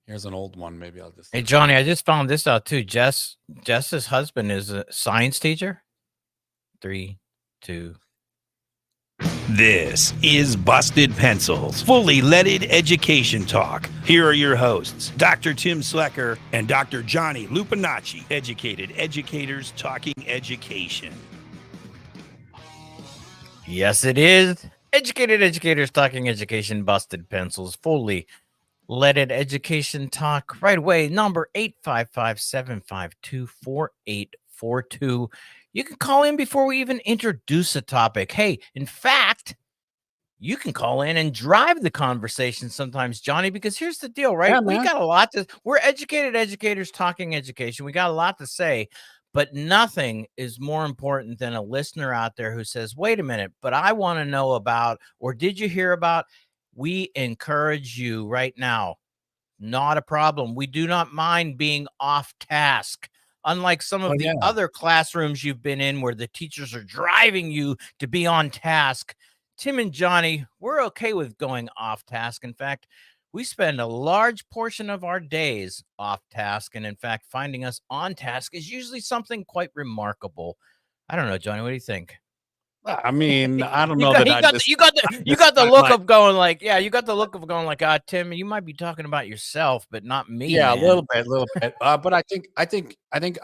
Here's an old one. Maybe I'll just. Hey, Johnny, I just found this out too. Jess's husband is a science teacher. 3, 2. This is Busted Pencils, fully leaded education talk. Here are your hosts, Dr. Tim Slekar and Dr. Johnny Lupinacci, educated educators talking education. Yes, it is. Educated educators talking education, Busted Pencils, fully leaded education talk. Right away, number 855-752-4842. You can call in before we even introduce a topic. Hey, in fact, you can call in and drive the conversation sometimes, Johnny, because here's the deal, right? Yeah, we man. got a lot to, we're educated educators talking education. We got a lot to say, but nothing is more important than a listener out there who says, wait a minute, but I want to know about, or did you hear about? We encourage you right now. Not a problem. We do not mind being off task. Unlike some of the other classrooms you've been in where the teachers are driving you to be on task, Tim and Johnny, we're okay with going off task. In fact, we spend a large portion of our days off task. And in fact, finding us on task is usually something quite remarkable. I don't know, Johnny, what do you think? I mean, I don't know you that you got the look of going like, yeah, you got the look of going like, Tim, you might be talking about yourself, but not me. Yeah, man. a little bit. But I think I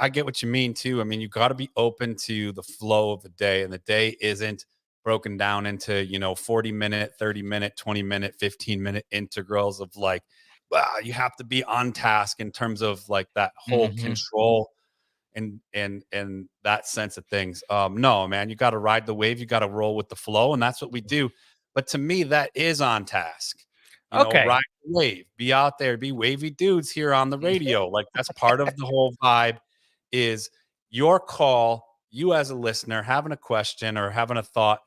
get what you mean too. I mean, you got to be open to the flow of the day, and the day isn't broken down into 40-minute, 30-minute, 20-minute, 15-minute integrals of like, wow, you have to be on task in terms of like that whole control and that sense of things. No, man, you got to ride the wave, you got to roll with the flow, and that's what we do. But to me, that is on task. Okay. Ride the wave, be out there, be wavy dudes here on the radio. Like that's part of the whole vibe. Is your call, you as a listener having a question or having a thought,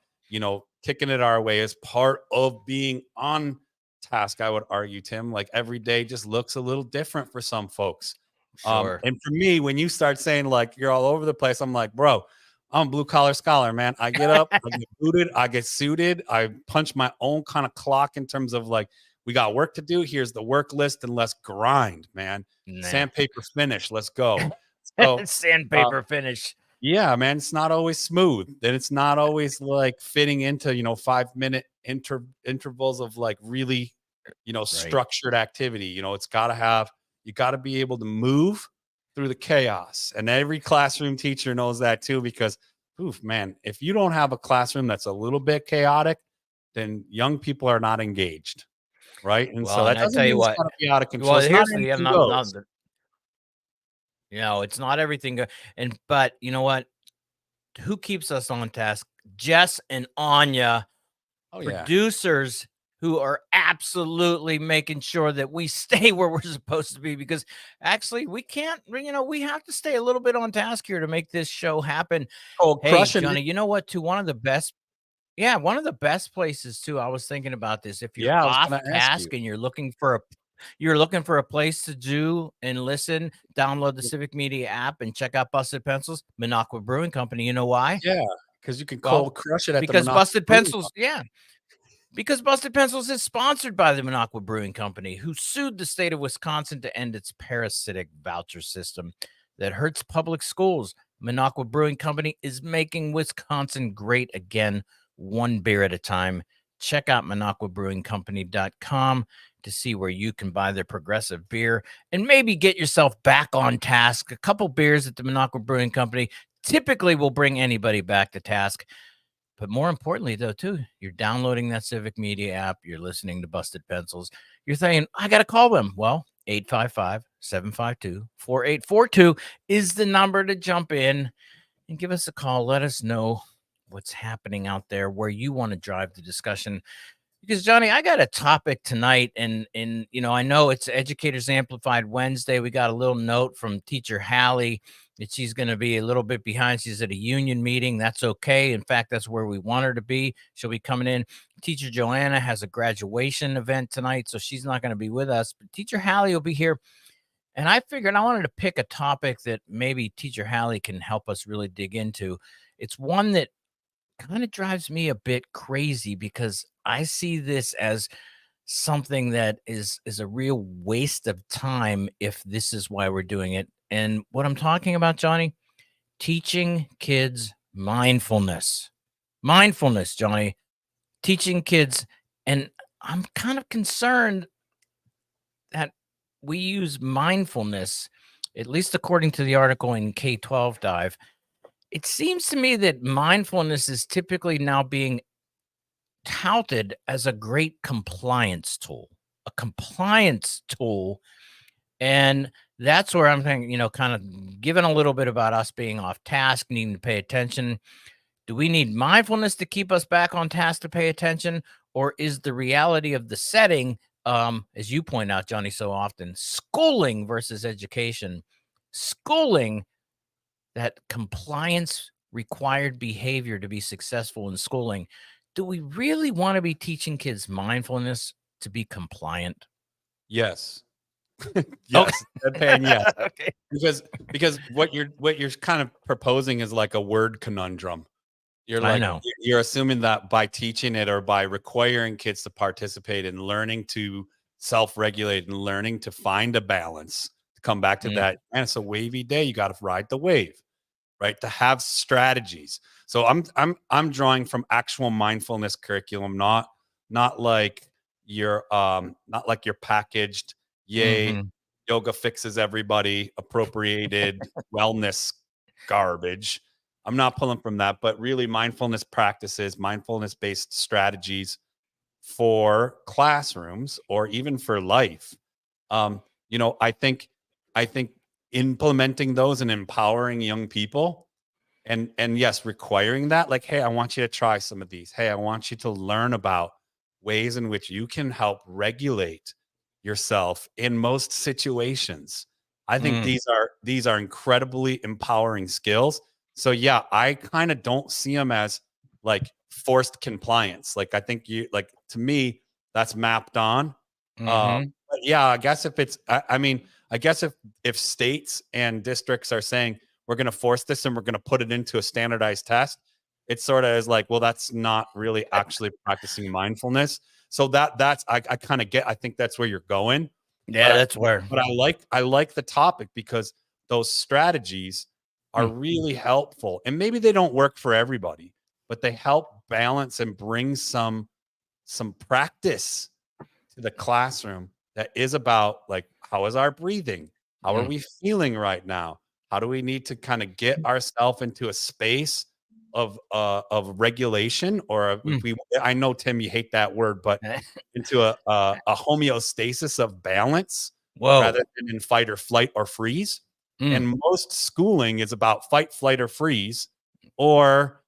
kicking it our way is part of being on task. I would argue, Tim, like every day just looks a little different for some folks. Sure. And for me, when you start saying like you're all over the place, I'm like, bro, I'm a blue collar scholar, man. I get up, I get booted, I get suited, I punch my own kind of clock in terms of like, we got work to do. Here's the work list, and let's grind, man. Sandpaper finish. Let's go. So, sandpaper finish. Yeah, man. It's not always smooth, and it's not always like fitting into 5-minute intervals of like really structured activity. It's got to have. You got to be able to move through the chaos, and every classroom teacher knows that too. Because, man, if you don't have a classroom that's a little bit chaotic, then young people are not engaged. Right. And so that doesn't mean it's going to be out of control. Well, it's here's it's not everything. But you know what? Who keeps us on task? Jess and Anya, producers who are absolutely making sure that we stay where we're supposed to be, because actually we can't, we have to stay a little bit on task here to make this show happen. Hey, Johnny, you know what? To one of the best places too. I was thinking about this. If you're off task and you're looking for a place to do and listen, download the Civic Media app and check out Busted Pencils, Minocqua Brewing Company. You know why? Yeah, because you can cold crush it at because Busted Pencils. Yeah. Because Busted Pencils is sponsored by the Minocqua Brewing Company, who sued the state of Wisconsin to end its parasitic voucher system that hurts public schools. Minocqua Brewing Company is making Wisconsin great again, one beer at a time. Check out MinocquaBrewingCompany.com to see where you can buy their progressive beer and maybe get yourself back on task. A couple beers at the Minocqua Brewing Company typically will bring anybody back to task. But more importantly, though, too, you're downloading that Civic Media app. You're listening to Busted Pencils. You're saying, I got to call them. Well, 855-752-4842 is the number to jump in and give us a call. Let us know what's happening out there, where you want to drive the discussion. Because, Johnny, I got a topic tonight, and I know it's Educators Amplified Wednesday. We got a little note from Teacher Hallie that she's going to be a little bit behind. She's at a union meeting. That's okay. In fact, that's where we want her to be. She'll be coming in. Teacher Joanna has a graduation event tonight, so she's not going to be with us. But Teacher Hallie will be here. And I figured I wanted to pick a topic that maybe Teacher Hallie can help us really dig into. It's one that kind of drives me a bit crazy, because I see this as something that is a real waste of time if this is why we're doing it. And what I'm talking about, Johnny, teaching kids mindfulness. Mindfulness, Johnny. Teaching kids, and I'm kind of concerned that we use mindfulness, at least according to the article in K-12 Dive. It seems to me that mindfulness is typically now being touted as a great compliance tool, a compliance tool. And that's where I'm thinking, kind of given a little bit about us being off task, needing to pay attention. Do we need mindfulness to keep us back on task to pay attention? Or is the reality of the setting, as you point out, Johnny, so often, schooling versus education, schooling, that compliance required behavior to be successful in schooling? Do we really want to be teaching kids mindfulness to be compliant? Yes. Okay. Yes. Deadpan, yes. Okay. Because what you're kind of proposing is like a word conundrum. You're I like know. you're assuming that by teaching it or by requiring kids to participate in learning to self-regulate and learning to find a balance, to come back to Mm. that, and it's a wavy day, you got to ride the wave, right? To have strategies. So I'm drawing from actual mindfulness curriculum, not like your packaged, yay, Mhm. yoga fixes everybody, appropriated wellness garbage. I'm not pulling from that, but really mindfulness practices, mindfulness based strategies for classrooms or even for life. I think implementing those and empowering young people, and yes, requiring that, like, hey, I want you to try some of these. Hey, I want you to learn about ways in which you can help regulate yourself in most situations. I think Mm. these are incredibly empowering skills. So yeah, I kind of don't see them as like forced compliance. Like, I think to me, that's mapped on. Mhm. But yeah, I guess if it's I mean, I guess if states and districts are saying we're going to force this and we're going to put it into a standardized test, it sort of is like, well, that's not really actually practicing mindfulness. So that's I kind of get. I think that's where you're going. But Yeah, that's where. I like the topic because those strategies are Mm. really helpful, and maybe they don't work for everybody, but they help balance and bring some practice to the classroom that is about, like, how is our breathing? How are Mm. we feeling right now? How do we need to kind of get ourselves into a space of regulation, or Mm. I know, Tim, you hate that word, but into a homeostasis of balance rather Whoa. than in fight or flight or freeze. Mm. And most schooling is about fight, flight, or freeze, or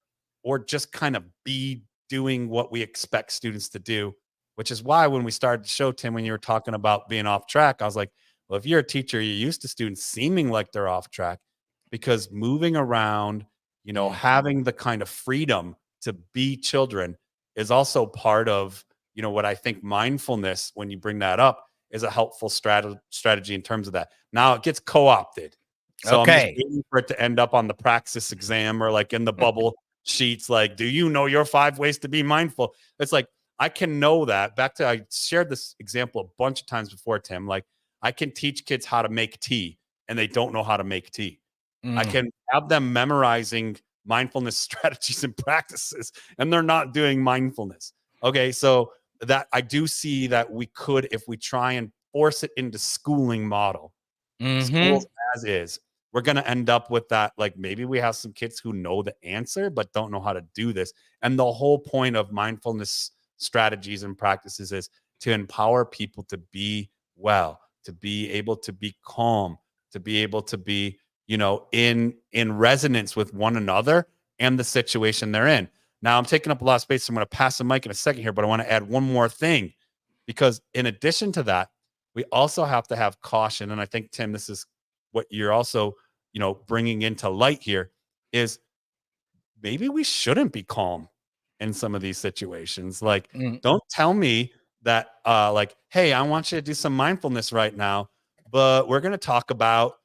just kind of be doing what we expect students to do, which is why when we started the show, Tim, when you were talking about being off track, I was like, well, if you're a teacher, you're used to students seeming like they're off track, because moving around, Mm. having the kind of freedom to be children is also part of, what I think mindfulness, when you bring that up, is a helpful strategy in terms of that. Now it gets co-opted. So I'm just Okay. waiting for it to end up on the praxis exam or like in the bubble sheets, like, do you know your 5 ways to be mindful? It's like, I can know that. I shared this example a bunch of times before, Tim. Like, I can teach kids how to make tea and they don't know how to make tea. I Mm. can have them memorizing mindfulness strategies and practices, and they're not doing mindfulness. Okay, so that I do see that we could, if we try and force it into schooling model, schools Mhm. as is, we're going to end up with that. Like, maybe we have some kids who know the answer but don't know how to do this. And the whole point of mindfulness strategies and practices is to empower people to be well, to be able to be calm, to be able to be, in resonance with one another and the situation they're in. Now, I'm taking up a lot of space, so I'm going to pass the mic in a second here, but I want to add one more thing, because in addition to that, we also have to have caution. And I think, Tim, this is what you're also, bringing into light here, is maybe we shouldn't be calm in some of these situations. Like, Mm. don't tell me that, like, hey, I want you to do some mindfulness right now, but we're going to talk about,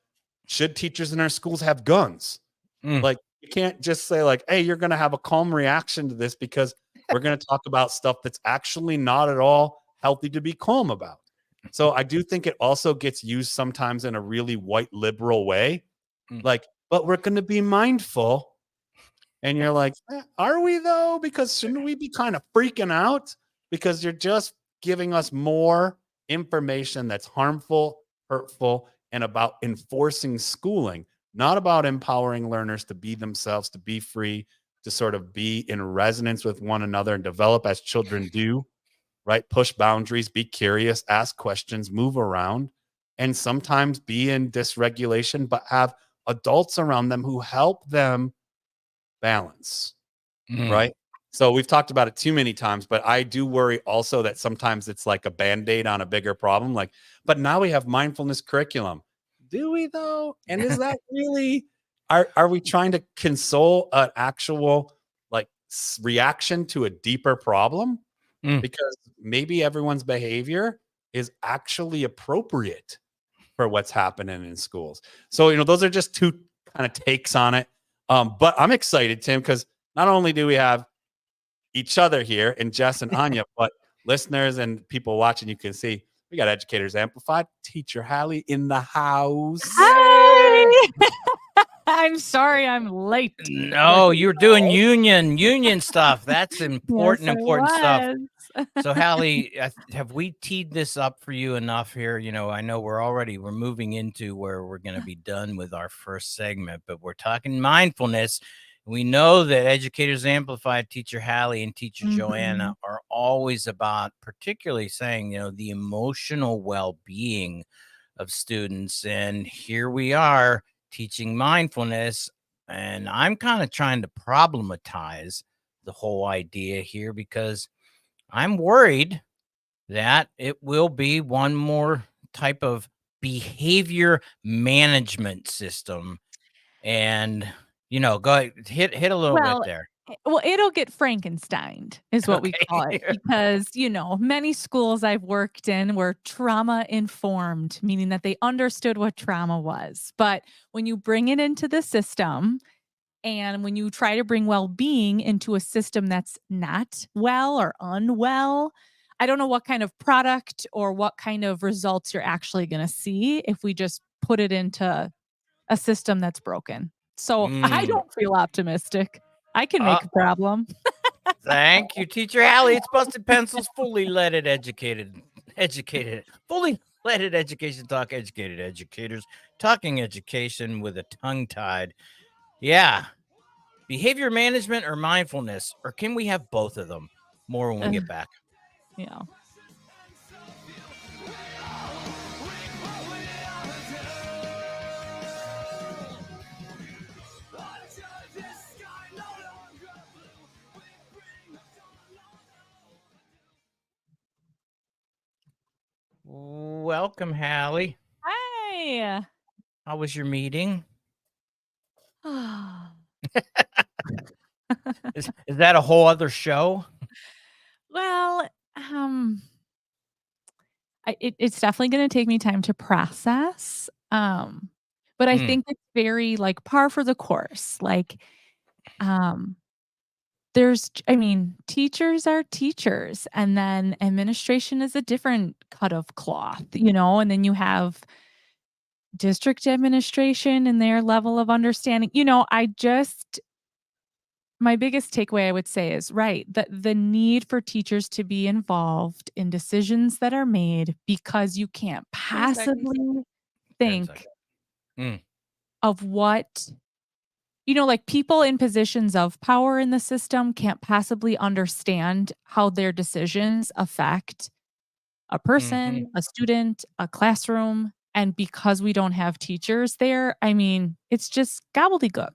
should teachers in our schools have guns? Mm. Like, you can't just say, like, hey, you're going to have a calm reaction to this because we're going to talk about stuff that's actually not at all healthy to be calm about. So I do think it also gets used sometimes in a really white liberal way. Like, but we're going to be mindful. And you're like, are we though? Because shouldn't we be kind of freaking out? Because you're just giving us more information that's harmful, hurtful, and about enforcing schooling, not about empowering learners to be themselves, to be free, to sort of be in resonance with one another and develop as children do, right? Push boundaries, be curious, ask questions, move around, and sometimes be in dysregulation, but have adults around them who help them balance, right? So we've talked about it too many times, but I do worry also that sometimes it's like a band-aid on a bigger problem. Like, but now we have mindfulness curriculum. Do we though? And is that really, are we trying to console an actual like reaction to a deeper problem? Because maybe everyone's behavior is actually appropriate for what's happening in schools. So, those are just two kind of takes on it. But I'm excited, Tim, because not only do we have each other here and Jess and Anya, but listeners and people watching, you can see we got Educators Amplified, Teacher Hallie in the house. Hi. I'm sorry I'm late. No, you're doing union stuff. That's important, Yes, I important stuff. was. So, Hallie, have we teed this up for you enough here? I know we're moving into where we're going to be done with our first segment, but we're talking mindfulness. We know that Educators Amplified, Teacher Hallie and Teacher Joanna are always about particularly saying, the emotional well-being of students. And here we are teaching mindfulness. And I'm kind of trying to problematize the whole idea here because I'm worried that it will be one more type of behavior management system. And, go ahead, hit a little bit there. Well, it'll get Frankensteined is what we call it, because, many schools I've worked in were trauma informed, meaning that they understood what trauma was. But when you bring it into the system and when you try to bring well-being into a system that's not well or unwell, I don't know what kind of product or what kind of results you're actually going to see if we just put it into a system that's broken. So I don't feel optimistic. I can make a problem. Thank you, Teacher Hallie. It's Busted Pencils, fully leaded, fully leaded education talk, educated educators, talking education with a tongue tied. Yeah. Behavior management or mindfulness, or can we have both of them? More when we get back. Yeah. Welcome, Hallie. Hi. How was your meeting? Is that a whole other show? Well, it's definitely going to take me time to process. But I think it's very like par for the course. Like, teachers are teachers, and then administration is a different cut of cloth, and then you have district administration and their level of understanding. My biggest takeaway I would say is that the need for teachers to be involved in decisions that are made, because you can't possibly think of what, like people in positions of power in the system can't possibly understand how their decisions affect a person, a student, a classroom. And because we don't have teachers there, it's just gobbledygook.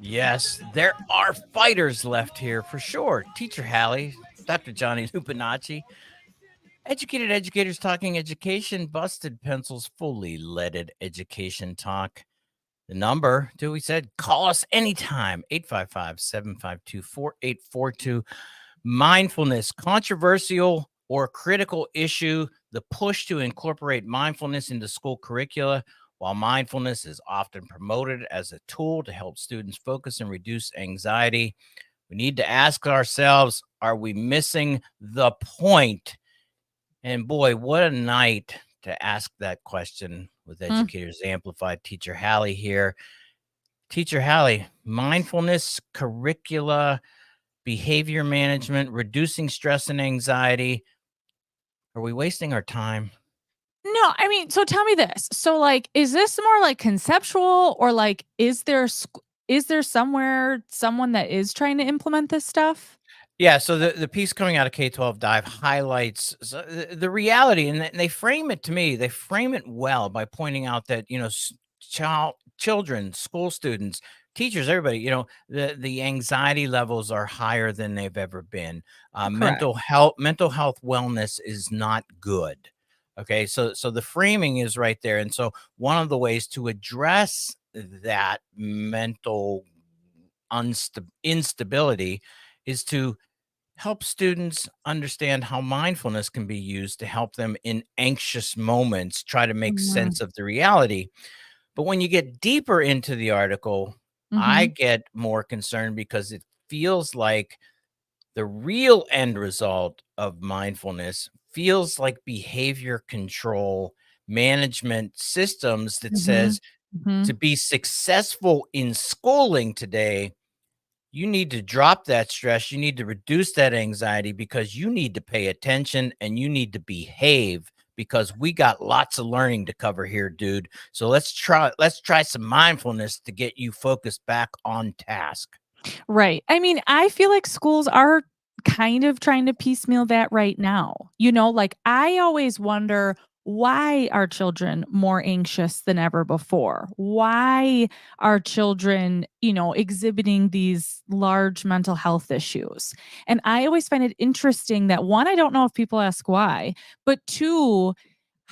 Yes, there are fighters left here for sure. Teacher Hallie, Dr. Johnny Lupinacci, educated educators talking education, busted pencils, fully leaded education talk. The number, we said, call us anytime, 855-752-4842. Mindfulness, controversial or critical issue, the push to incorporate mindfulness into school curricula. While mindfulness is often promoted as a tool to help students focus and reduce anxiety, we need to ask ourselves, are we missing the point? And boy, what a night to ask that question with Educators Amplified. Teacher Hallie here. Teacher Hallie, mindfulness, curricula, behavior management, reducing stress and anxiety. Are we wasting our time? No, I mean, so tell me this. So like, is this more like conceptual, or like, is there somewhere someone that is trying to implement this stuff? Yeah, so the piece coming out of K-12 Dive highlights the reality, and they frame it to me. They frame it well by pointing out that, children, school students, teachers, everybody, the anxiety levels are higher than they've ever been. Correct. Mental health wellness is not good. Okay, so the framing is right there, and so one of the ways to address that mental instability is to help students understand how mindfulness can be used to help them in anxious moments try to make Mhm. sense of the reality. But when you get deeper into the article, I Mhm. get more concerned because it feels like the real end result of mindfulness feels like behavior control management systems that Mhm. says Mhm. to be successful in schooling today, you need to drop that stress. You need to reduce that anxiety because you need to pay attention and you need to behave because we got lots of learning to cover here, dude. So let's try some mindfulness to get you focused back on task. Right. I mean, I feel like schools are kind of trying to piecemeal that right now. Like I always wonder, why are children more anxious than ever before? Why are children, exhibiting these large mental health issues? And I always find it interesting that, one, I don't know if people ask why, but two,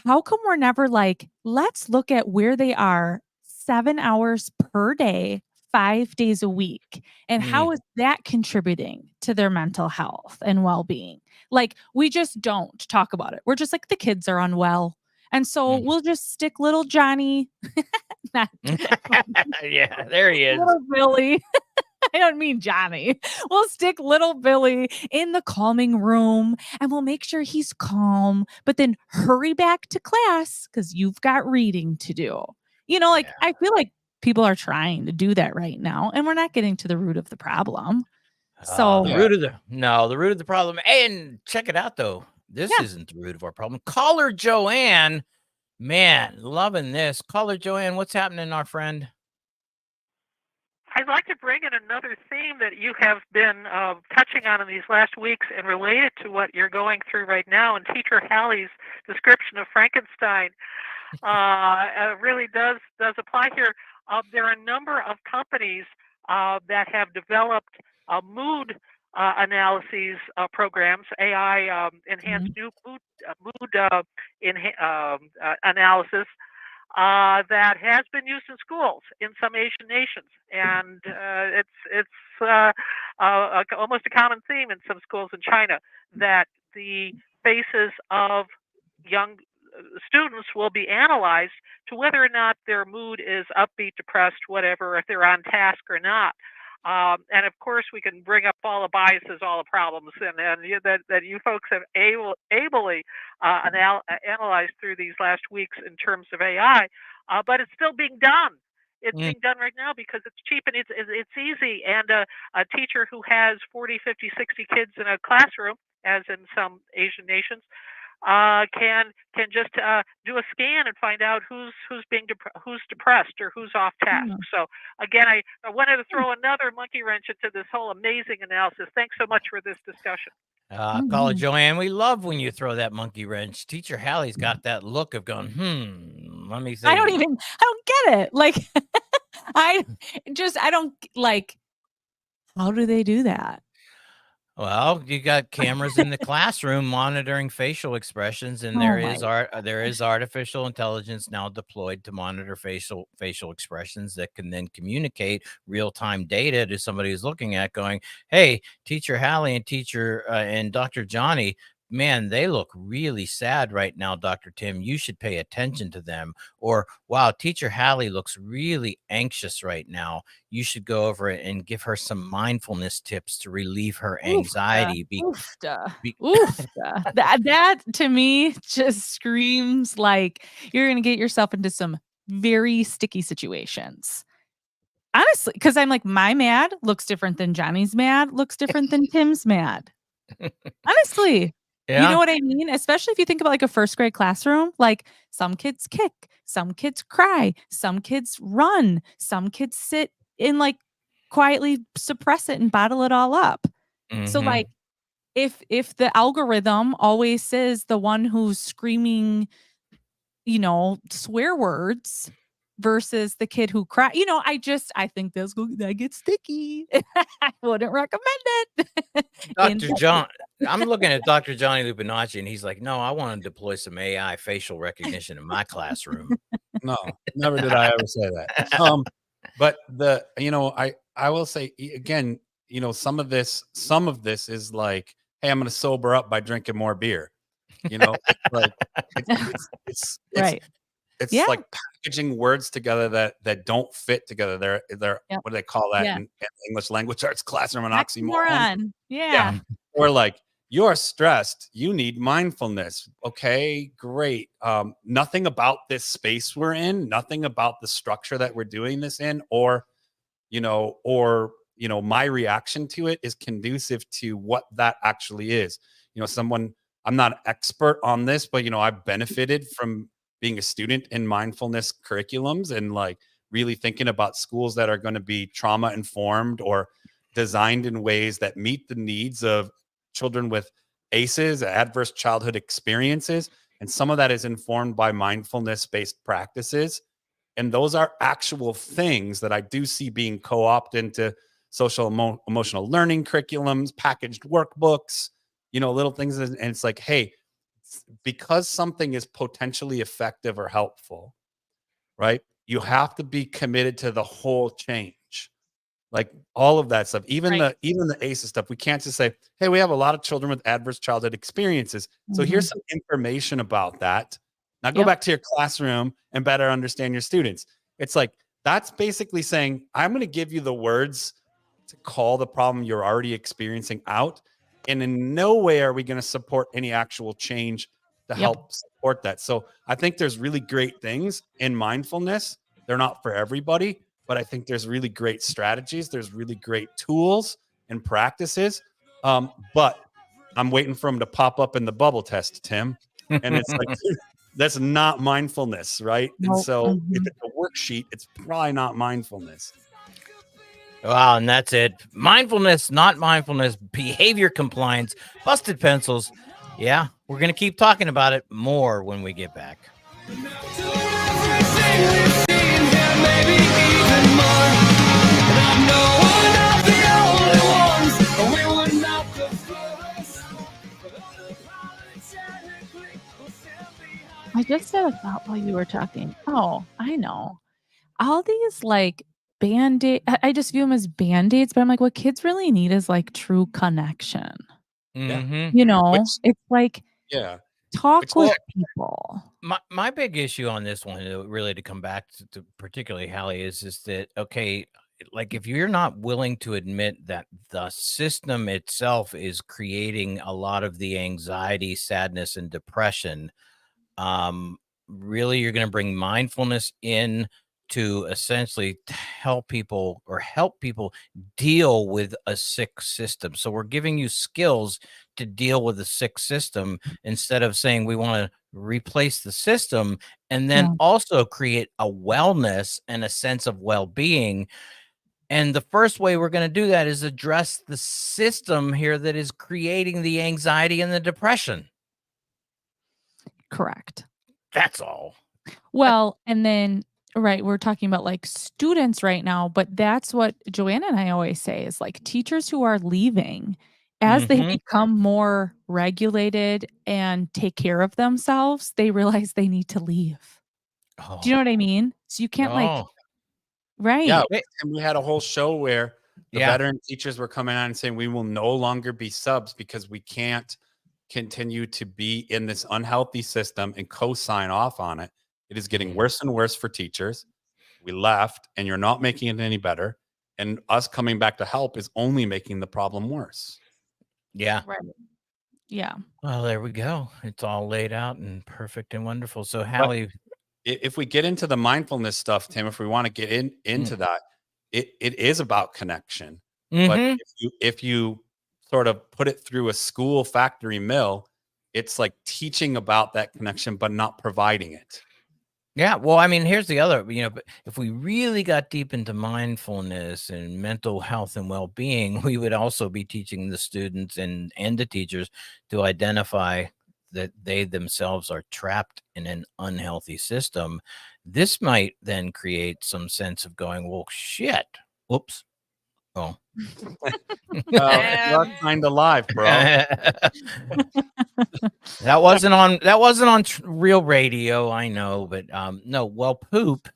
how come we're never like, let's look at where they are 7 hours per day, 5 days a week, and how Mm, is that contributing to their mental health and well-being? Like, we just don't talk about it. We're just like, the kids are unwell. And so mm. we'll just stick little Johnny, not Yeah, there he is. little Billy. I don't mean Johnny. We'll stick little Billy in the calming room and we'll make sure he's calm, but then hurry back to class because you've got reading to do. Like, Yeah. I feel like people are trying to do that right now and we're not getting to the root of the problem. The So, Yeah. root of the root of the problem. And check it out though. This yeah. isn't the root of our problem. Caller Joanne, man, loving this. Caller Joanne, what's happening, our friend? I'd like to bring in another theme that you have been touching on in these last weeks and relate it to what you're going through right now. And Teacher Hallie's description of Frankenstein really does apply here. There are a number of companies that have developed mood analyses programs, AI enhanced Mhm. analysis that has been used in schools in some Asian nations, and it's almost a common theme in some schools in China that the faces of young students will be analyzed to whether or not their mood is upbeat, depressed, whatever, if they're on task or not. And of course, we can bring up all the biases, all the problems, that you folks have ably analyzed through these last weeks in terms of AI. But it's still being done. It's Mm, being done right now because it's cheap and it's easy. And a teacher who has 40, 50, 60 kids in a classroom, as in some Asian nations, can just do a scan and find out who's depressed or who's off task. Yeah. So again, I wanted to throw another monkey wrench into this whole amazing analysis. Thanks so much for this discussion. Caller Mhm. Joanne, we love when you throw that monkey wrench. Teacher Hallie's got that look of going, let me think. I don't get it. Like, I don't like, how do they do that? Well, you got cameras in the classroom monitoring facial expressions, and Oh my. there is artificial intelligence now deployed to monitor facial expressions that can then communicate real time data to somebody who's looking at, going, "Hey, Teacher Hallie and Teacher and Dr. Johnny, man, they look really sad right now, Dr. Tim. You should pay attention to them. Or, wow, Teacher Hallie looks really anxious right now. You should go over and give her some mindfulness tips to relieve her anxiety. That to me just screams like you're going to get yourself into some very sticky situations. Honestly, because I'm like, my mad looks different than Johnny's mad, looks different than Tim's mad. Honestly. Yeah. You know what I mean? Especially if you think about like a first grade classroom, like some kids kick, some kids cry, some kids run, some kids sit and like quietly suppress it and bottle it all up. So like if the algorithm always says the one who's screaming, swear words versus the kid who cry, I think that gets sticky. I wouldn't recommend it. Dr. John, I'm looking at Dr. Johnny Lupinacci, and he's like, no, I want to deploy some AI facial recognition in my classroom. No, never did I ever say that. But I will say again, some of this is like, hey, I'm going to sober up by drinking more beer. It's like it's right. It's like packaging words together that don't fit together. They're what do they call that in English language arts classroom? An oxymoron. Yeah. Or like, you're stressed, you need mindfulness. Okay, great. Nothing about this space we're in, nothing about the structure that we're doing this in, or my reaction to it is conducive to what that actually is. I'm not an expert on this, but I've benefited from being a student in mindfulness curriculums and like really thinking about schools that are going to be trauma informed or designed in ways that meet the needs of children with ACEs, adverse childhood experiences. And some of that is informed by mindfulness based practices. And those are actual things that I do see being co-opted into social emotional learning curriculums, packaged workbooks, little things. And it's like, hey, because something is potentially effective or helpful, right? You have to be committed to the whole change, like all of that stuff, even the ACEs stuff. We can't just say, hey, we have a lot of children with adverse childhood experiences, so here's some information about that. Now go back to your classroom and better understand your students. It's like, that's basically saying, I'm going to give you the words to call the problem you're already experiencing out. And in no way are we going to support any actual change to help support that. So I think there's really great things in mindfulness. They're not for everybody, but I think there's really great strategies. There's really great tools and practices. But I'm waiting for them to pop up in the bubble test, Tim. And it's like, that's not mindfulness, right? And so if it's a worksheet, it's probably not mindfulness. Wow, and that's it. Mindfulness, not mindfulness, behavior compliance, busted pencils. Yeah, we're going to keep talking about it more when we get back. I just had a thought while you were talking. Oh, I know. All these like Band-Aid, I just view them as Band-Aids, but I'm like, what kids really need is like true connection. It's like, talk with people. My big issue on this one, really, to come back to particularly Hallie, is that, okay, like if you're not willing to admit that the system itself is creating a lot of the anxiety, sadness, and depression, really you're going to bring mindfulness in to essentially help people deal with a sick system. So we're giving you skills to deal with a sick system instead of saying we want to replace the system and then also create a wellness and a sense of well-being. And the first way we're going to do that is address the system here that is creating the anxiety and the depression. Correct. That's all. Well, and then, right, we're talking about like students right now, but that's what Joanna and I always say is like teachers who are leaving as they become more regulated and take care of themselves, they realize they need to leave. Do you know what I mean? So you can't right. Yeah. And we had a whole show where the veteran teachers were coming out and saying, we will no longer be subs because we can't continue to be in this unhealthy system and co-sign off on it, it is getting worse and worse for teachers. We left, and you're not making it any better. And us coming back to help is only making the problem worse. Yeah. Right. Yeah. Well, there we go. It's all laid out and perfect and wonderful. So, Hallie, If we get into the mindfulness stuff, Tim, if we want to get into that, it is about connection. But if you sort of put it through a school factory mill, it's like teaching about that connection, but not providing it. Yeah, well, I mean, here's the other, but if we really got deep into mindfulness and mental health and well-being, we would also be teaching the students and the teachers to identify that they themselves are trapped in an unhealthy system. This might then create some sense of going, well, shit. Whoops. Oh. You're kind of live, bro. That wasn't on real radio, I know, but no, well, poop.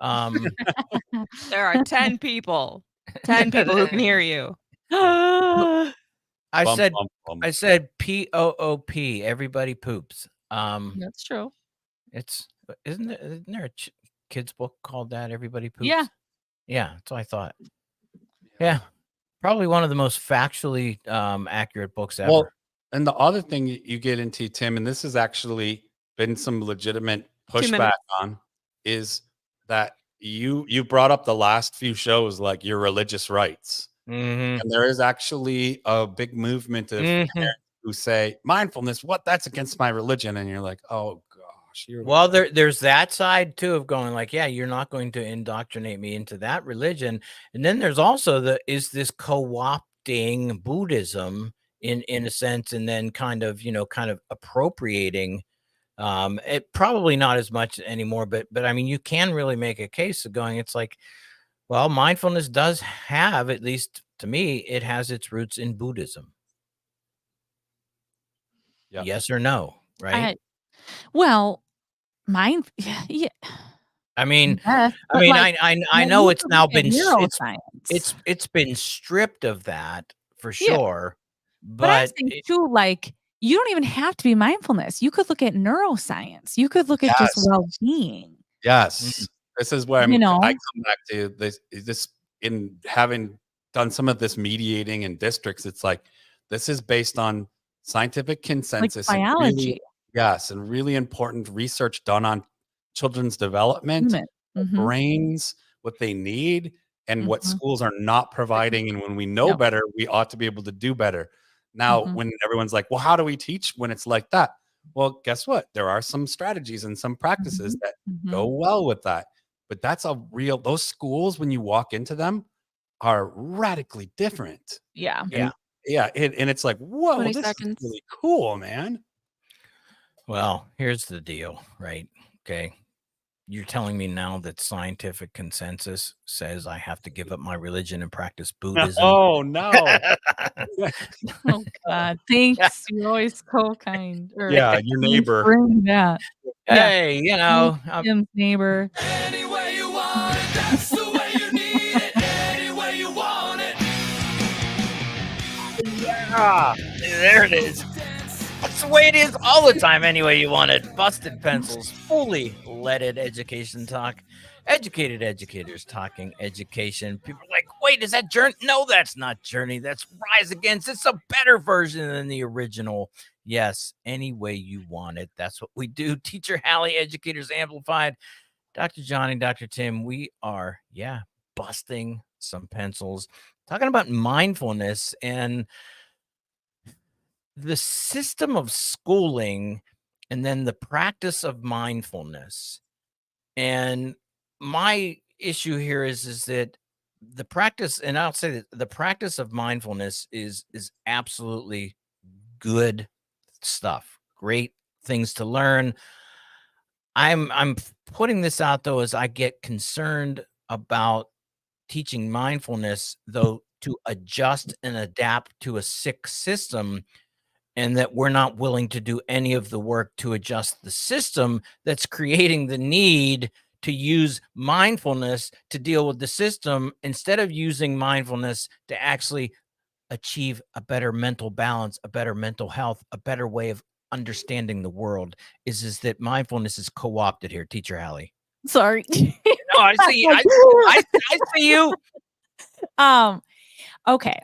There are 10 people who can hear you. I Bum. said POOP. Everybody poops. That's true. Isn't there a kid's book called that? Everybody poops. Yeah, that's what I thought. Yeah, probably one of the most factually accurate books ever. Well, and the other thing you get into, Tim, and this has actually been some legitimate pushback on, is that you brought up the last few shows, like your religious rights. And there is actually a big movement of parents who say mindfulness, that's against my religion. And you're like, oh gosh. Well, there's that side too of going like, yeah, you're not going to indoctrinate me into that religion. And then there's also is this co-opting Buddhism in a sense, and then kind of appropriating it, probably not as much anymore, but I mean, you can really make a case of going, it's like, well, mindfulness does have, at least to me, it has its roots in Buddhism. Yeah. Yes or no, right? Well, mine, yeah. I mean, Yes, I know it's now been neuroscience. it's been stripped of that for sure. But I think too, like, you don't even have to be mindfulness. You could look at neuroscience. You could look at just well-being. Yes. This is where I come back to this in having done some of this mediating in districts. It's like, this is based on scientific consensus, like biology. And really important research done on children's development, brains, what they need, and what schools are not providing. And when we know better, we ought to be able to do better. Now, when everyone's like, well, how do we teach when it's like that? Well, guess what? There are some strategies and some practices that go well with that. But that's those schools, when you walk into them, are radically different. Yeah. And it's like, whoa, this is really cool, man. Well, here's the deal, right? Okay. You're telling me now that scientific consensus says I have to give up my religion and practice Buddhism? Oh, no. Oh, God. Thanks. You're always so kind. Your neighbor. Bring that. Hey, Tim's neighbor. Any way you want it, that's the way you need it. Any way you want it. Yeah, there it is. That's the way it is all the time, any way you want it. Busted Pencils, fully leaded education talk. Educated educators talking education. People are like, wait, is that Journey? No, that's not Journey. That's Rise Against. It's a better version than the original. Yes, any way you want it. That's what we do. Teacher Hallie, Educators Amplified. Dr. Johnny, Dr. Tim, we are, busting some pencils. Talking about mindfulness and the system of schooling, and then the practice of mindfulness. And my issue here is that the practice, and I'll say that the practice of mindfulness is absolutely good stuff. Great things to learn. I'm putting this out though, as I get concerned about teaching mindfulness, though, to adjust and adapt to a sick system, and that we're not willing to do any of the work to adjust the system that's creating the need to use mindfulness to deal with the system, instead of using mindfulness to actually achieve a better mental balance, a better mental health, a better way of understanding the world is that mindfulness is co-opted here, Teacher Hallie. Sorry. No, I see. I see you. Okay.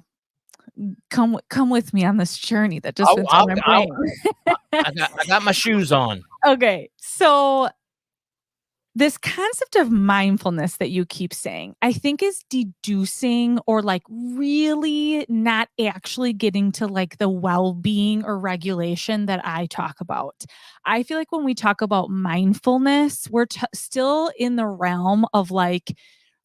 Come with me on this journey that just went through my brain. I got my shoes on. Okay. So this concept of mindfulness that you keep saying, I think is deducing or like really not actually getting to like the well-being or regulation that I talk about. I feel like when we talk about mindfulness, we're still in the realm of like,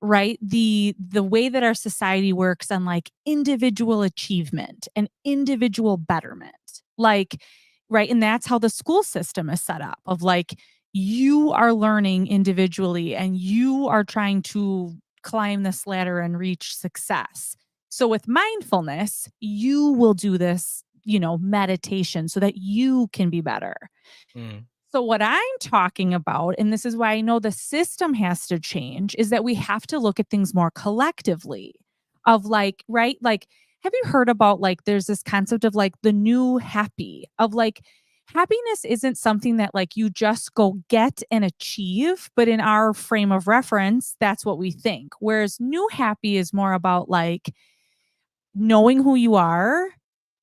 right, the way that our society works on like individual achievement and individual betterment. Like, right, and that's how the school system is set up of like you are learning individually and you are trying to climb this ladder and reach success. So with mindfulness, you will do this, meditation so that you can be better. Mm. So what I'm talking about, and this is why I know the system has to change, is that we have to look at things more collectively of like, right? Like, have you heard about like, there's this concept of like the new happy of like, happiness isn't something that like you just go get and achieve, but in our frame of reference, that's what we think. Whereas new happy is more about like knowing who you are,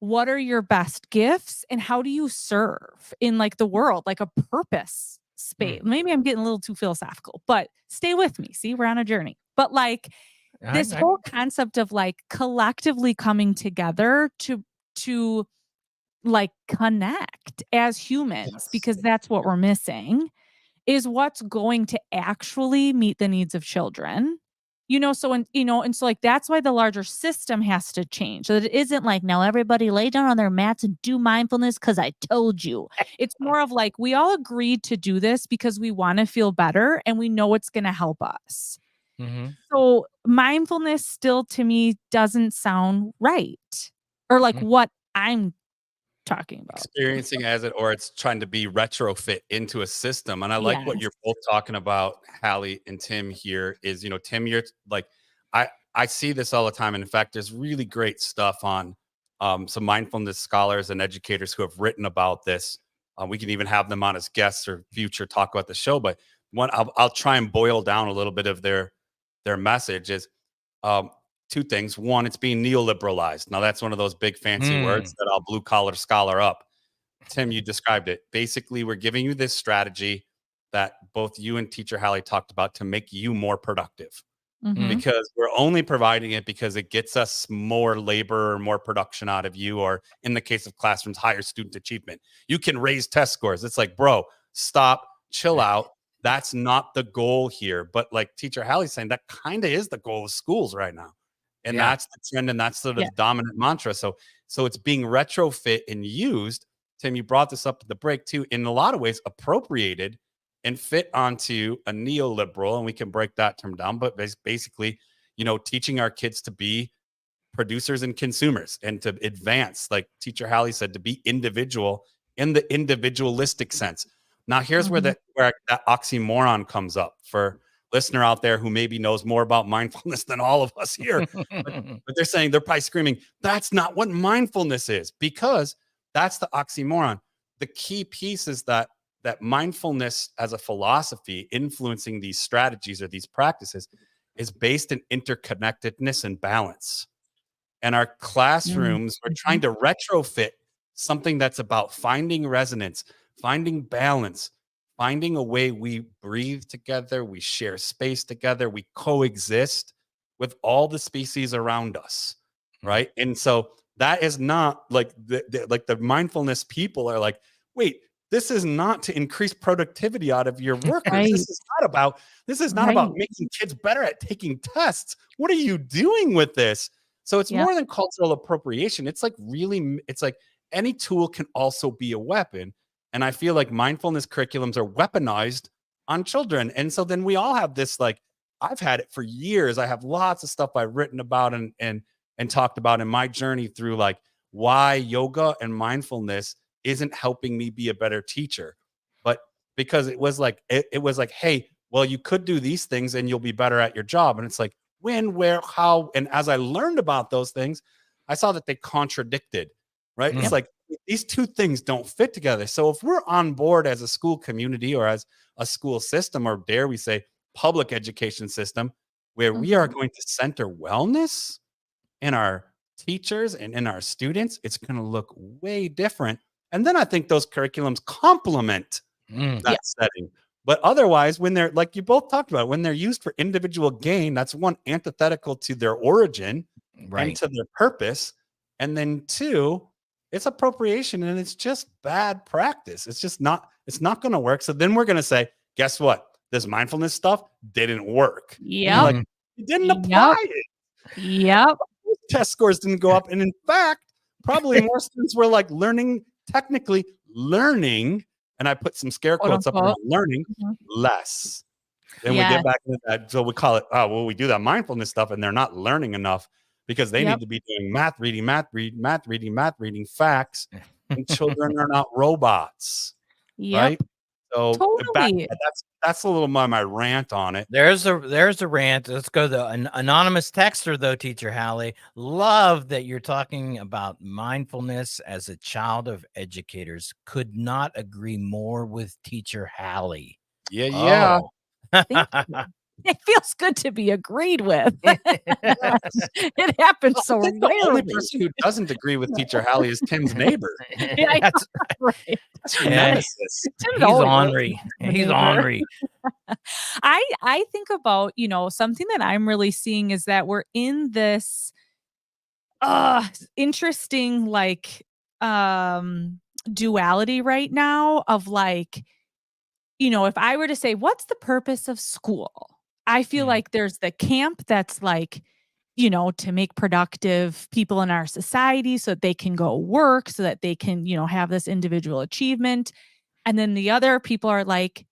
what are your best gifts, and how do you serve in like the world, like a purpose space. Maybe I'm getting a little too philosophical, but stay with me. See, we're on a journey. But like this whole concept of like collectively coming together to like connect as humans, because that's what we're missing, is what's going to actually meet the needs of children. And so like that's why the larger system has to change. So that it isn't like now everybody lay down on their mats and do mindfulness because I told you. It's more of like we all agreed to do this because we want to feel better and we know it's going to help us. Mm-hmm. So mindfulness still to me doesn't sound right, or like what I'm talking about. Experiencing as it, or it's trying to be retrofit into a system. And I like what you're both talking about, Hallie and Tim here is, Tim, you're like, I see this all the time. And in fact, there's really great stuff on some mindfulness scholars and educators who have written about this. We can even have them on as guests or future talk about the show. But one, I'll try and boil down a little bit of their message is, two things. One, it's being neoliberalized. Now, that's one of those big fancy words that I'll blue collar scholar up. Tim, you described it. Basically, we're giving you this strategy that both you and Teacher Hallie talked about to make you more productive. Mhm. Because we're only providing it because it gets us more labor or more production out of you, or in the case of classrooms, higher student achievement. You can raise test scores. It's like, bro, stop, chill out. That's not the goal here. But like Teacher Hallie's saying, that kind of is the goal of schools right now. And that's the trend, and that's sort of the dominant mantra. So it's being retrofit and used. Tim, you brought this up at the break too, in a lot of ways appropriated and fit onto a neoliberal, and we can break that term down, but basically, teaching our kids to be producers and consumers and to advance, like Teacher Hallie said, to be individual in the individualistic sense. Now, here's where that oxymoron comes up for listener out there who maybe knows more about mindfulness than all of us here. but they're saying, they're probably screaming, that's not what mindfulness is, because that's the oxymoron. The key piece is that mindfulness as a philosophy influencing these strategies or these practices is based in interconnectedness and balance. And our classrooms, we're trying to retrofit something that's about finding resonance, finding balance, finding a way we breathe together, we share space together, we coexist with all the species around us, right? And so that is not like the mindfulness people are like, wait, this is not to increase productivity out of your workers. Right. This is not about making kids better at taking tests. What are you doing with this? So it's more than cultural appropriation. It's like it's like any tool can also be a weapon. And I feel like mindfulness curriculums are weaponized on children. And so then we all have this, like, I've had it for years. I have lots of stuff I've written about and talked about in my journey through like why yoga and mindfulness isn't helping me be a better teacher. But because it was like, hey, well, you could do these things and you'll be better at your job. And it's like, when, where, how? And as I learned about those things, I saw that they contradicted, right? Yep. It's like these two things don't fit together. So if we're on board as a school community or as a school system, or dare we say public education system, where we are going to center wellness in our teachers and in our students, it's going to look way different. And then I think those curriculums complement that setting. But otherwise, when they're, like you both talked about, when they're used for individual gain, that's one, antithetical to their origin and to their purpose. And then two, it's appropriation, and it's just bad practice. It's just not, it's not going to work. So then we're going to say, guess what? This mindfulness stuff didn't work. Yep. Like, you didn't apply it. Yep. Test scores didn't go up. And in fact, probably more students were like technically learning, and I put some scare quotes up around learning less. Then we get back into that. So we call it, we do that mindfulness stuff, and they're not learning enough because they need to be doing math reading facts. And children are not robots. Right? So that's a little my rant on it. There's a rant. Let's go to an anonymous texter, though. Teacher Hallie, love that you're talking about mindfulness as a child of educators. Could not agree more with Teacher Hallie. Yeah. It feels good to be agreed with. It happens so rarely. The only person who doesn't agree with Teacher Hallie is Tim's neighbor. That's right. He's ornery. He's ornery. I think about, something that I'm really seeing is that we're in this interesting duality right now of if I were to say, what's the purpose of school? I feel like there's the camp that's to make productive people in our society so that they can go work, so that they can, have this individual achievement. And then the other people are like,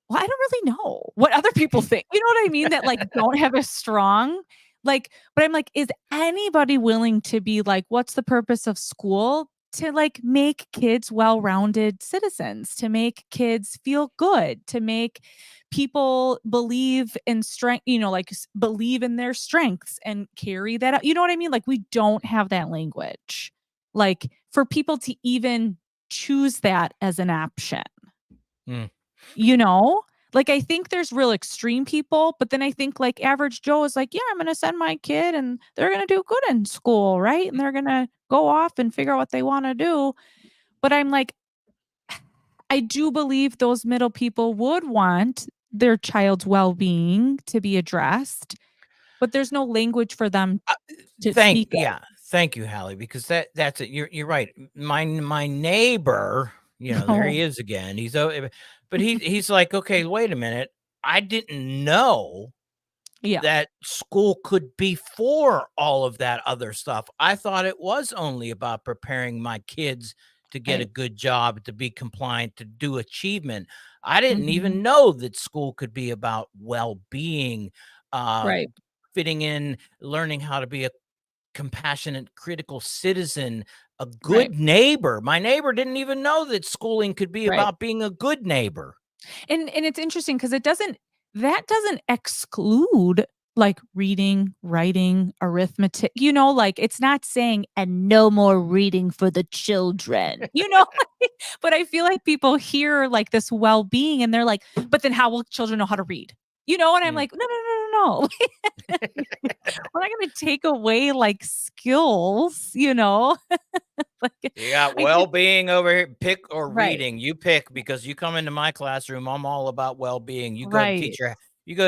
well, I don't really know what other people think. You know what I mean? That don't have a strong, but I'm like, is anybody willing to be like, what's the purpose of school? To make kids well-rounded citizens, to make kids feel good, to make people believe in strength, believe in their strengths and carry that out. You know what I mean? We don't have that language, for people to even choose that as an option. I think there's real extreme people, but then I think average Joe is I'm going to send my kid and they're going to do good in school, right? And they're going to go off and figure out what they want to do. But I'm I do believe those middle people would want their child's well-being to be addressed, but there's no language for them to speak. Thank you, Hallie, because that's it. You're right. My neighbor, there he is again. But he's like, okay, wait a minute. I didn't know that school could be for all of that other stuff. I thought it was only about preparing my kids to get a good job, to be compliant, to do achievement. I didn't even know that school could be about well-being, fitting in, learning how to be a compassionate, critical citizen, a good neighbor. My neighbor didn't even know that schooling could be about being a good neighbor. And it's interesting because that doesn't exclude reading, writing, arithmetic, it's not saying, and no more reading for the children, but I feel like people hear this well-being and they're like, but then how will children know how to read? And I'm like, no. We're not going to take away skills, You got well-being over here. Pick or reading. You pick, because you come into my classroom. I'm all about well-being. You go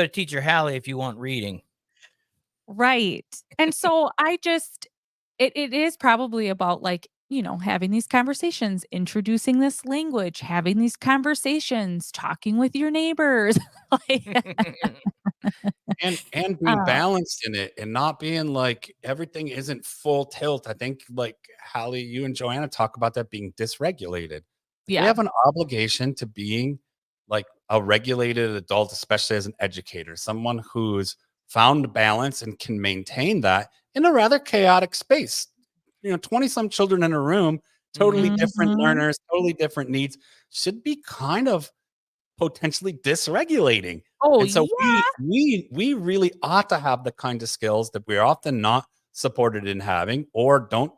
to Teacher Hallie if you want reading. Right. And so it is probably about having these conversations, introducing this language, having these conversations, talking with your neighbors. and being balanced in it, and not being everything isn't full tilt. I think Hallie, you and Joanna talk about that being dysregulated. We have an obligation to being a regulated adult, especially as an educator, someone who's found balance and can maintain that in a rather chaotic space. 20 some children in a room, totally different learners, totally different needs, should be kind of potentially dysregulating. And so we really ought to have the kind of skills that we're often not supported in having or don't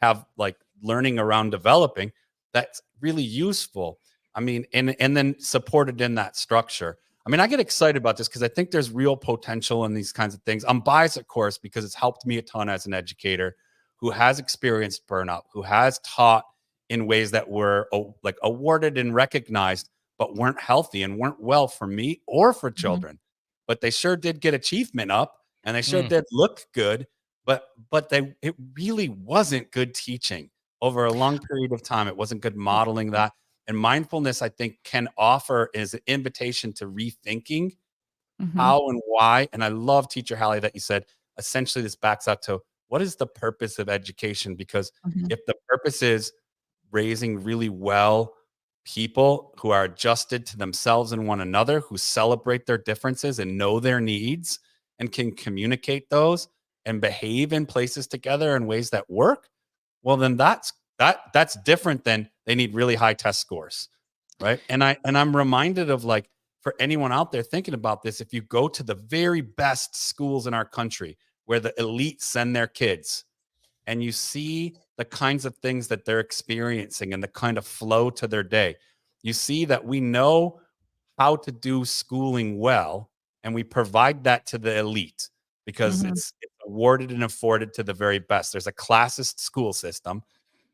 have like learning around developing, that's really useful. I mean, and then supported in that structure. I mean, I get excited about this because I think there's real potential in these kinds of things. I'm biased, of course, because it's helped me a ton as an educator who has experienced burnout, who has taught in ways that were like awarded and recognized, but weren't healthy and weren't well for me or for children. But they sure did get achievement up, and they sure did look good. But it really wasn't good teaching over a long period of time. It wasn't good modeling that. And mindfulness, I think, can offer is an invitation to rethinking how and why. And I love, Teacher Hallie, that you said, essentially this backs up to what is the purpose of education? Because if the purpose is raising really well people who are adjusted to themselves and one another, who celebrate their differences and know their needs and can communicate those and behave in places together in ways that work, well, then that's different than they need really high test scores, right? And I'm reminded of, like, for anyone out there thinking about this, if you go to the very best schools in our country where the elites send their kids and you see the kinds of things that they're experiencing and the kind of flow to their day, you see that we know how to do schooling well, and we provide that to the elite because it's awarded and afforded to the very best. There's a classist school system.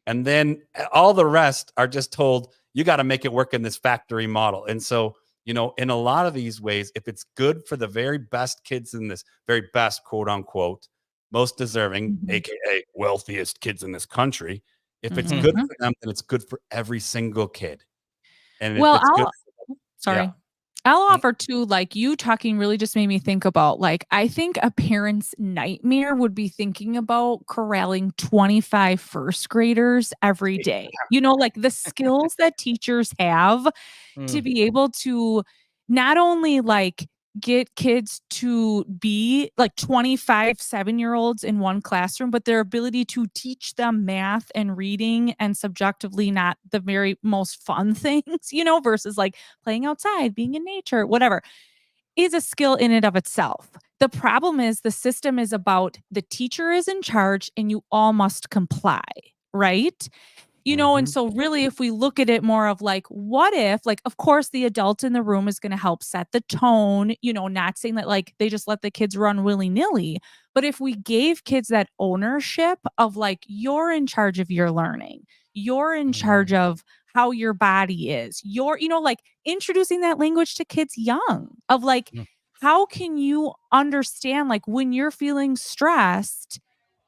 And then all the rest are just told, you got to make it work in this factory model. And so, you know, in a lot of these ways, if it's good for the very best kids in this very best, quote unquote, most deserving, AKA wealthiest kids in this country, if it's good for them, then it's good for every single kid. And if it's good for them, yeah. I'll offer too, like, you talking really just made me think about, like, I think a parent's nightmare would be thinking about corralling 25 first graders every day. You know, like the skills that teachers have to be able to not only like get kids to be like 25 7-year-olds in one classroom, but their ability to teach them math and reading and subjectively not the very most fun things, you know, versus like playing outside, being in nature, whatever, is a skill in and of itself. The problem is the system is about the teacher is in charge and you all must comply, right? You know, and so really, if we look at it more of like, what if, like, of course, the adult in the room is going to help set the tone, you know, not saying that like they just let the kids run willy nilly. But if we gave kids that ownership of like, you're in charge of your learning, you're in charge of how your body is, you're, you know, like introducing that language to kids young of like, how can you understand like when you're feeling stressed?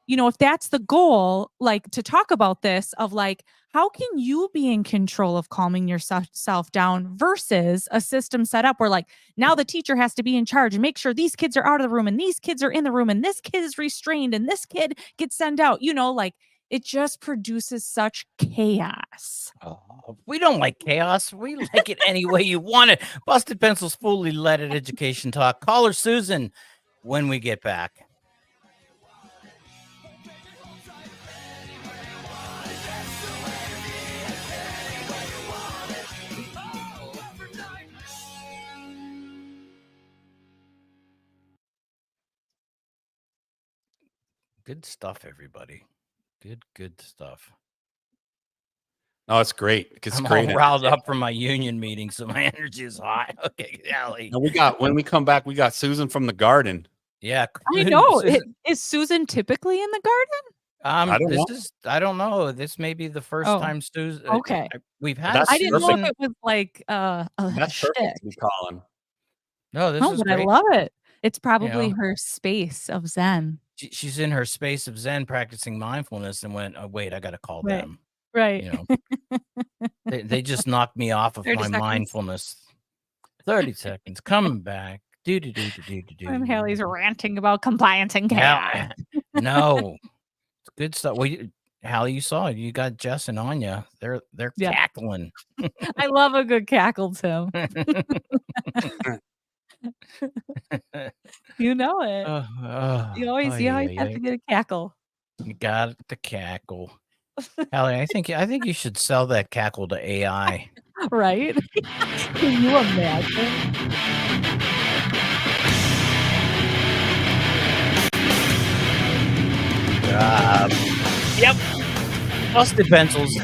You know, if that's the goal, like to talk about this of like, how can you be in control of calming yourself down versus a system set up where like now the teacher has to be in charge and make sure these kids are out of the room and these kids are in the room and this kid is restrained and this kid gets sent out, you know, like it just produces such chaos. Oh, we don't like chaos. We like it any way you want it. Busted Pencils fully leaded education talk. Caller Susan when we get back. Good stuff, everybody. Good stuff. No, it's great. It's I'm great. all riled up from my union meeting, so my energy is high. Okay, Hallie. Now when we come back, we got Susan from the garden. Yeah, I know. Is Susan typically in the garden? I don't know. This may be the first time Susan. Okay. We've had. That's I didn't know Susan. if it was like That's shtick. perfect to be calling. No, this is but great. I love it. It's probably know. her space of Zen. She's in her space of Zen practicing mindfulness and went, oh, wait, I got to call Right. them. Right. You know, they just knocked me off of 30 my seconds. Mindfulness. 30 seconds. Coming back. Do. And Hallie's ranting about compliance and chaos. No. It's good stuff. Well, Hallie, you saw it. You got Jess and Anya. They're cackling. I love a good cackle, Tim. You know it. You always have to get a cackle. You got to cackle. Hallie, I think you should sell that cackle to AI. Right? Can you imagine? Yep. Busted Pencils,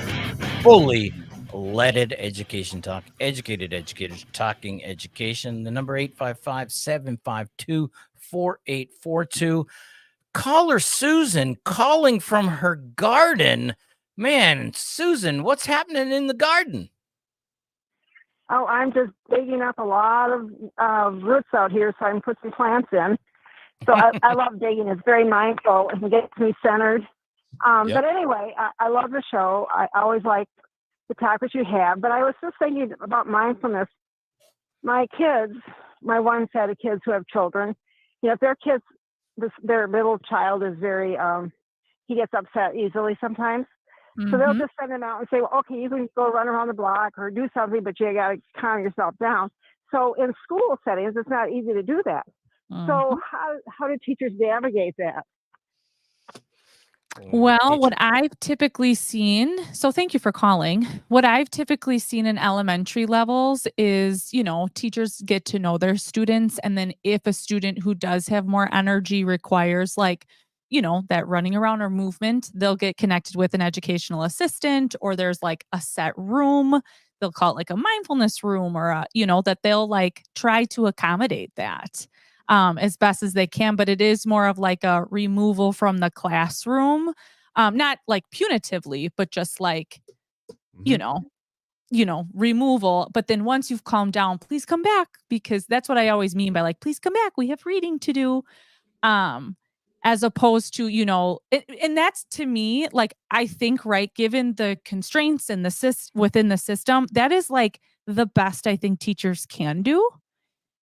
fully leaded education talk. Educated educators talking education. The number 855-752-4842. Caller Susan calling from her garden. Man, Susan, what's happening in the garden? Oh, I'm just digging up a lot of roots out here so I can put some plants in. So I love digging. It's very mindful and gets me centered. But anyway, I love the show. I always like the topics you have. But I was just thinking about mindfulness. My kids, my one set of kids who have children, if their kids, their middle child is very, he gets upset easily sometimes. So they'll just send them out and say, well, okay, you can go run around the block or do something, but you got to calm yourself down. So in school settings, it's not easy to do that. So how do teachers navigate that? Well, what I've typically seen, so thank you for calling. What I've typically seen in elementary levels is, teachers get to know their students. And then if a student who does have more energy requires that running around or movement, they'll get connected with an educational assistant, or there's like a set room. They'll call it like a mindfulness room, or, that they'll like try to accommodate that as best as they can. But it is more of like a removal from the classroom, not like punitively, but just like, removal. But then once you've calmed down, please come back, because that's what I always mean by like, please come back. We have reading to do. As opposed to, and that's to me, like, I think, right, given the constraints and within the system, that is like the best I think teachers can do,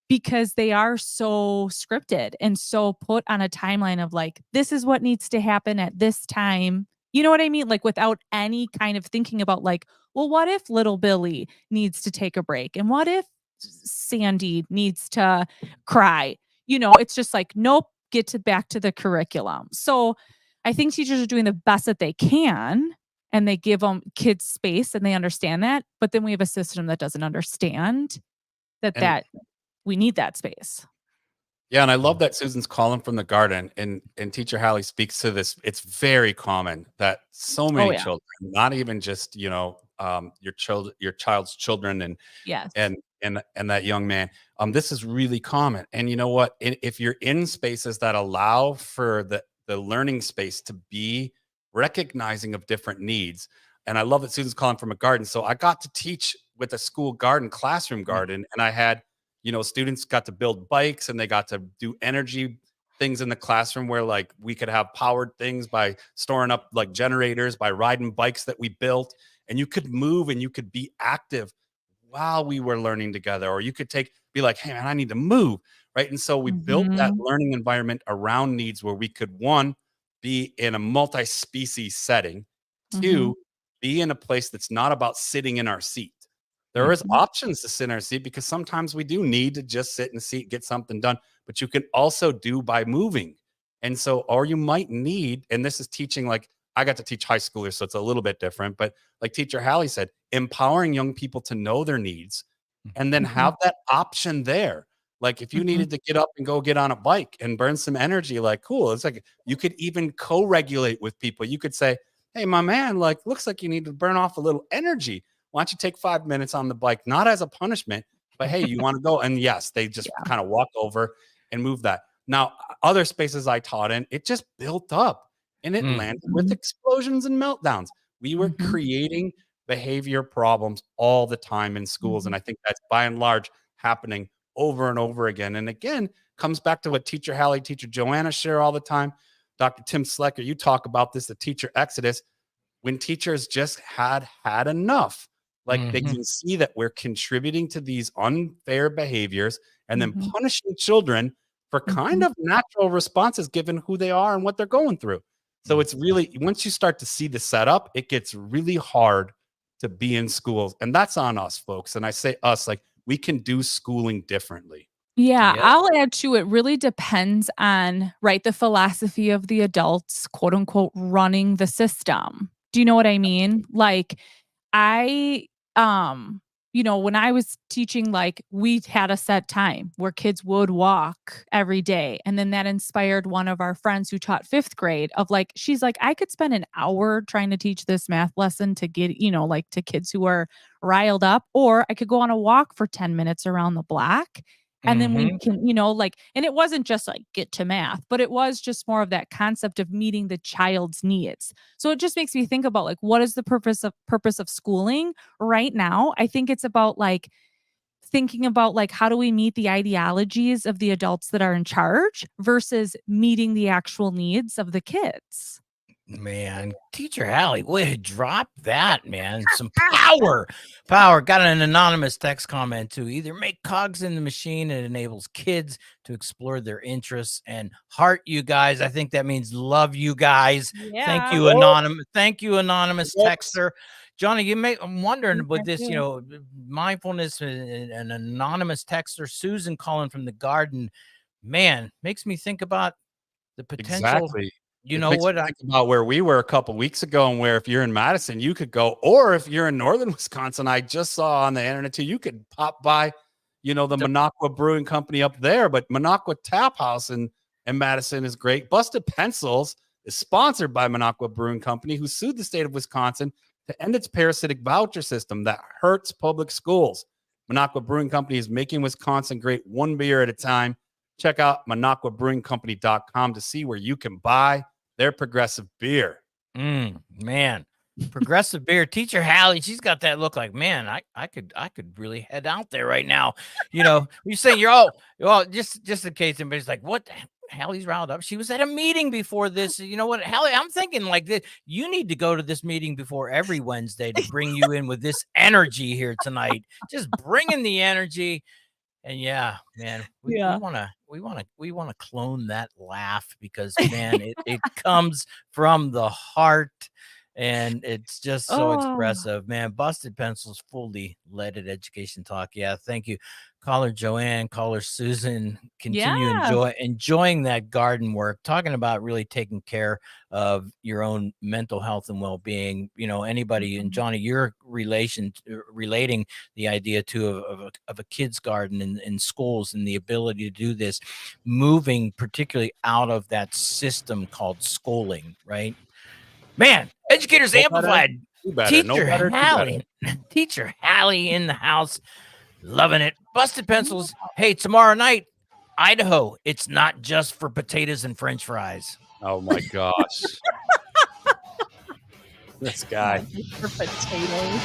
because they are so scripted and so put on a timeline of like, this is what needs to happen at this time. You know what I mean? Like, without any kind of thinking about like, well, what if little Billy needs to take a break? And what if Sandy needs to cry? It's just like, nope, back to the curriculum. So I think teachers are doing the best that they can, and they give them kids space and they understand that. But then we have a system that doesn't understand that we need that space. Yeah, and I love that Susan's calling from the garden, and Teacher Hallie speaks to this. It's very common that so many children, not even just your child's children, and yes, and that young man. This is really common. And you know what? If you're in spaces that allow for the learning space to be recognizing of different needs, and I love that Susan's calling from a garden. So I got to teach with a school garden, classroom garden, and I had students got to build bikes, and they got to do energy things in the classroom where like we could have powered things by storing up like generators, by riding bikes that we built, and you could move and you could be active while we were learning together. Or you could be like, hey man, I need to move, right? And so we built that learning environment around needs where we could, one, be in a multi-species setting, two, be in a place that's not about sitting in our seat. There is options to sit in our seat, because sometimes we do need to just sit in a seat, get something done, but you can also do by moving. And so, or you might need, and this is teaching, like I got to teach high schoolers, so it's a little bit different, but like Teacher Hallie said, empowering young people to know their needs and then have that option there. Like if you needed to get up and go get on a bike and burn some energy, like cool. It's like you could even co-regulate with people. You could say, hey, my man, like looks like you need to burn off a little energy. Why don't you take 5 minutes on the bike, not as a punishment, but hey, you want to go? And yes, they just kind of walk over and move that. Now, other spaces I taught in, it just built up and it landed with explosions and meltdowns. We were creating behavior problems all the time in schools. And I think that's by and large happening over and over again. And again, comes back to what Teacher Hallie, Teacher Joanna share all the time. Dr. Tim Slekar, you talk about this, the teacher exodus, when teachers just had enough. Like they can see that we're contributing to these unfair behaviors and then punishing children for kind of natural responses given who they are and what they're going through. So it's really, once you start to see the setup, it gets really hard to be in schools. And that's on us, folks. And I say us, like we can do schooling differently. Yeah, I'll add to it really depends on, right, the philosophy of the adults, quote unquote, running the system. Do you know what I mean? Like I when I was teaching, like we had a set time where kids would walk every day. And then that inspired one of our friends who taught 5th grade of like, she's like, I could spend an hour trying to teach this math lesson to get, like to kids who are riled up, or I could go on a walk for 10 minutes around the block. And then we can, and it wasn't just like get to math, but it was just more of that concept of meeting the child's needs. So it just makes me think about like, what is the purpose of schooling right now? I think it's about like thinking about like, how do we meet the ideologies of the adults that are in charge versus meeting the actual needs of the kids. Man, Teacher Hallie, way to drop that, man. Some power. Got an anonymous text comment too. Either make cogs in the machine that enables kids to explore their interests, and heart you guys. I think that means love you guys. Yeah. Thank you, anonymous texter. Johnny, I'm wondering with this, mindfulness and an anonymous texter, Susan calling from the garden, man, makes me think about the potential. Exactly. You It know makes what? me think about where we were a couple weeks ago, and where if you're in Madison, you could go, or if you're in northern Wisconsin, I just saw on the internet too, you could pop by, the Minocqua Brewing Company up there, but Minocqua Tap House in Madison is great. Busted Pencils is sponsored by Minocqua Brewing Company, who sued the state of Wisconsin to end its parasitic voucher system that hurts public schools. Minocqua Brewing Company is making Wisconsin great one beer at a time. Check out MinocquaBrewingCompany.com to see where you can buy their progressive beer. Man, progressive beer. Teacher Hallie, she's got that look like, man, I could really head out there right now. You're saying just in case anybody's like, what? Hallie's riled up. She was at a meeting before this. You know what, Hallie? I'm thinking like this. You need to go to this meeting before every Wednesday to bring you in with this energy here tonight. Just bringing the energy. And yeah, man, we want to clone that laugh, because man, it comes from the heart, and it's just so expressive, man. Busted Pencils, fully leaded education talk. Yeah, thank you, caller Joanne, caller Susan. Continue enjoying that garden work, talking about really taking care of your own mental health and well-being. Anybody, and Johnny, you're relating the idea too of a kid's garden in schools, and the ability to do this, moving particularly out of that system called schooling, right? Man, Educators Amplified. Teacher Hallie in the house, loving it. Busted Pencils. Hey, tomorrow night, Idaho. It's not just for potatoes and French fries. Oh my gosh. This guy. For potatoes.